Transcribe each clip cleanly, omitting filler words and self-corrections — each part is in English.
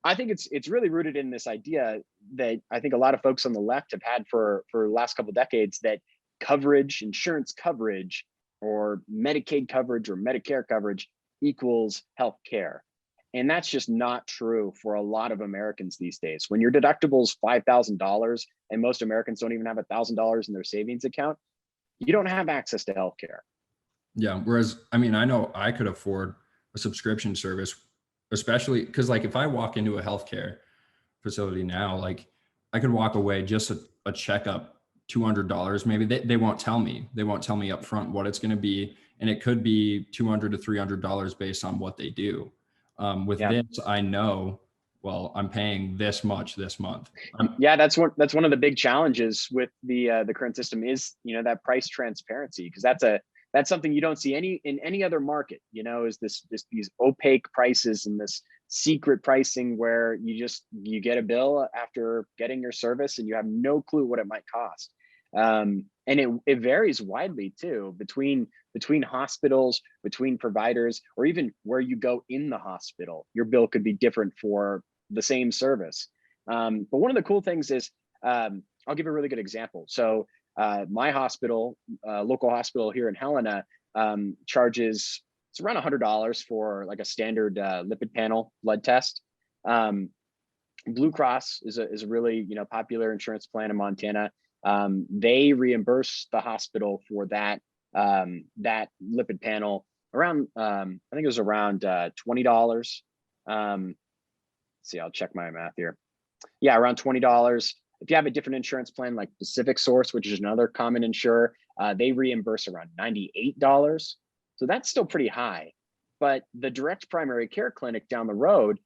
I think it's really rooted in this idea that I think a lot of folks on the left have had for the last couple of decades, that coverage, insurance coverage, or Medicaid coverage or Medicare coverage equals health care. And that's just not true for a lot of Americans these days. When your deductible is $5,000 and most Americans don't even have $1,000 in their savings account, you don't have access to health care. Yeah. Whereas, I mean, I know I could afford a subscription service, especially because, like, if I walk into a healthcare facility now, like, I could walk away just a checkup, $200. Maybe they won't tell me. They won't tell me up front what it's going to be. And it could be $200 to $300 based on what they do. With Yeah. this, I know, well, I'm paying this much this month. I'm, Yeah, that's one of the big challenges with the current system is, that price transparency, because that's something you don't see in any other market. Is this these opaque prices and this secret pricing where you get a bill after getting your service and you have no clue what it might cost. And it varies widely too, between hospitals, between providers, or even where you go in the hospital. Your bill could be different for the same service. But one of the cool things is, I'll give a really good example. So my hospital, local hospital here in Helena, charges, it's around $100 for like a standard lipid panel blood test. Um, Blue Cross is a really popular insurance plan in Montana. They reimburse the hospital for that lipid panel around, I think it was around $20. See, I'll check my math here. Yeah, around $20. If you have a different insurance plan like Pacific Source, which is another common insurer, they reimburse around $98. So that's still pretty high. But the direct primary care clinic down the road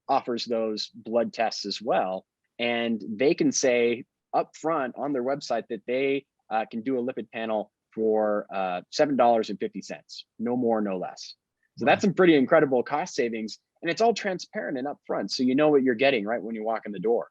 offers those blood tests as well. And they can say up front on their website that they can do a lipid panel for $7.50, no more, no less. So wow. that's some pretty incredible cost savings. And it's all transparent and upfront. So you know what you're getting right when you walk in the door.